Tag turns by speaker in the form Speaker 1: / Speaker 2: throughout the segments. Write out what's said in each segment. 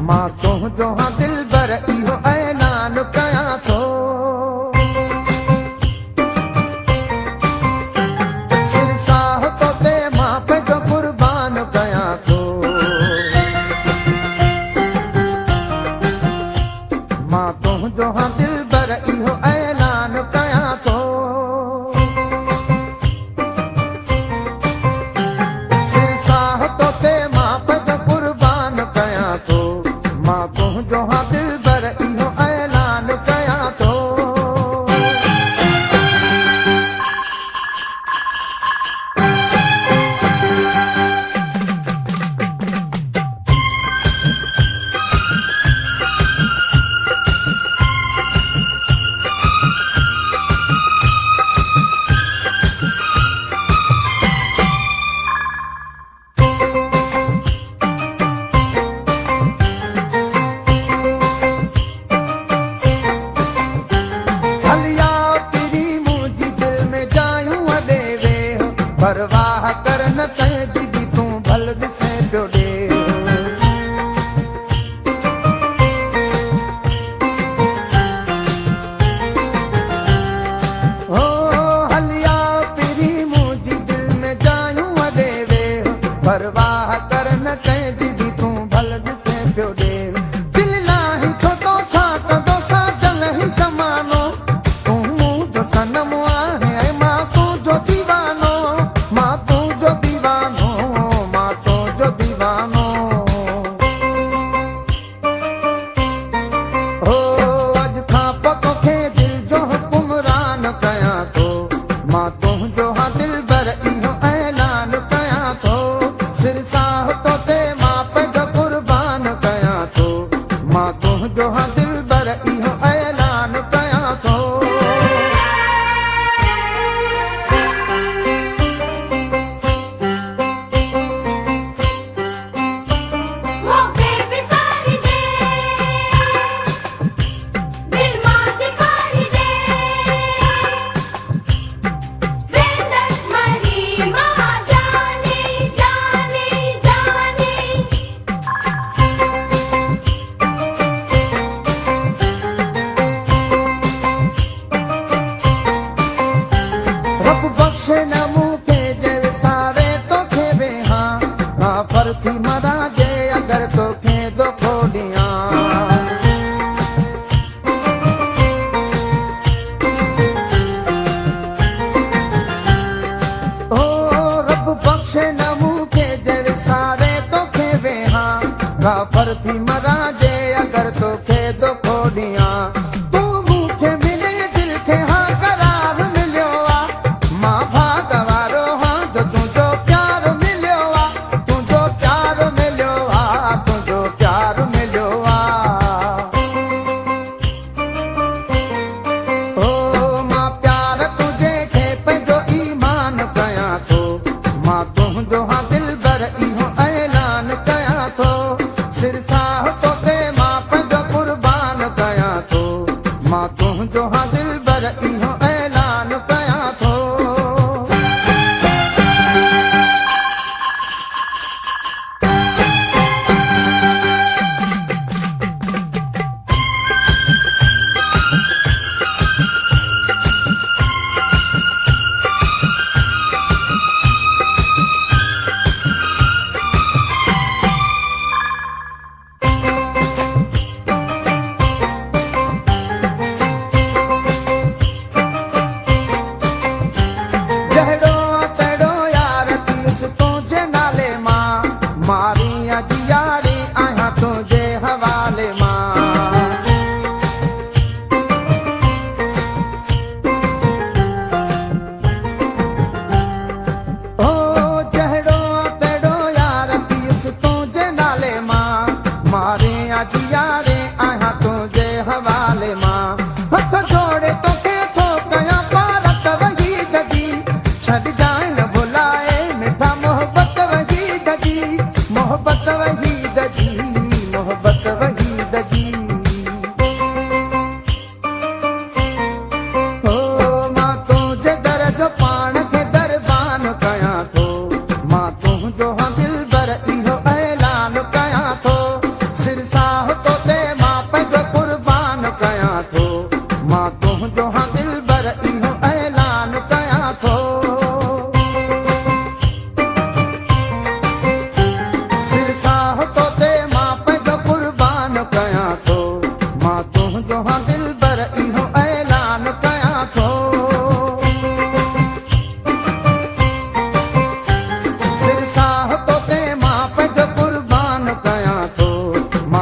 Speaker 1: मां तुंहिंजो हाँ दिलबर इहो ऐलान कयां थो। सिरसाह तो ते मां पंहिंजो कुर्बान कयां थो। मां तुंहिंजो हाँ दिलबर इहो ऐलान कयां थो। सिरसाह तो ते मां पंहिंजो कुर्बान कयां थो। मां तुंहिंजो हाँ दिलबर इहो ऐलान कयां थो। हलिया तेरी मुंहिंजी दिल में जायूं अॾे वेह, परवाह कर न कंहिंजी बि तूं भल ॾिसे पियो ॾे। हो हलिया तेरी मुंहिंजी दिल में जायूं अॾे वेह, परवाह कर न कंहिंजी बि तूं भल ॾिसे पियो ॾे। दिल नाही छो तो छा कंदो साजल ई ज़मानो, तूं मुंहिंजो सनम आहे ऐं मां तुंहिंजो दीवानो। मां तुंहिंजो दीवानो, मां तुंहिंजो दीवानो। हो अॼु खां पोइ तोखे दिल जो हुकुमरान कयां थो। मां तुंहिंजो हाँ दिलबर इहो ऐलान कयां थो। सिरसाह तो ते मां पंहिंजो कुर्बान कयां थो। मां तुंहिंजो हाँ दिलबर इहो ऐलान कयां थो।
Speaker 2: मौके बिसारी दे, दिल मां दिखारी दे, वेंदस मरी मां जाने जाने जाने।
Speaker 1: रब बख्शे न मूंखे जे विसारे तोखे वेहां, काफ़र थी मरां जे अगर तोखे दोखो ॾियां। ओ रब बख्शे न मूंखे जे विसारे तोखे वेहां, काफ़र थी मरां जे अगर तोखे दोखो ॾियां। तूं मूंखे मिले दिल खे हाँ करार मिलियो आ। मां भाग वारो हाँ जो तुंहिंजो प्यार मिलियो आ। तुंहिंजो प्यार मिलियो आ, तुंहिंजो प्यार मिलियो आ। ओ मां प्यार तुंहिंजे खे पंहिंजो ईमान कयां थो। मां तुंहिंजो हाँ दिलबर इहो ऐलान कयां थो। सिरसाह तो ते मां पंहिंजो कुर्बान कयां थो। मां तुंहिंजो हाँ दिलबर इहो ऐलान कयां थो। जहिड़ो तहिड़ो यार तीस तुंहिंजे नाले मां, मारी अॼु यारी आहियां तुंहिंजे हवाले मां। ओ जहिड़ो तहिड़ो यार तीस तुंहिंजे नाले मां, मारी अॼु यारी आहियां तुंहिंजे हवाले मां। हथ जोड़े तोखे थो कयां पारत वहीद जी, छॾ जाए न भुलाए मिठा मोहबत वहीद जी। मोहबत वहीद जी, मोहबत वहीद जी। ओ मां तुंहिंजे दर जो पाण खे दरबान कयां थो। मां तुंहिंजो हाँ दिलबर इहो ऐलान कयां थो। सिरसाह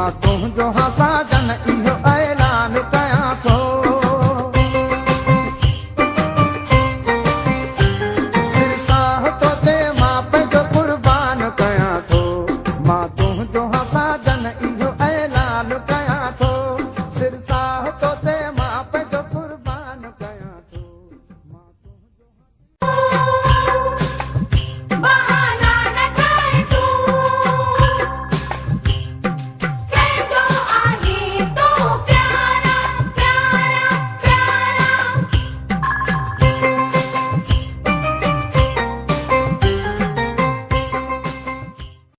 Speaker 1: मां तुंहिंजो हासा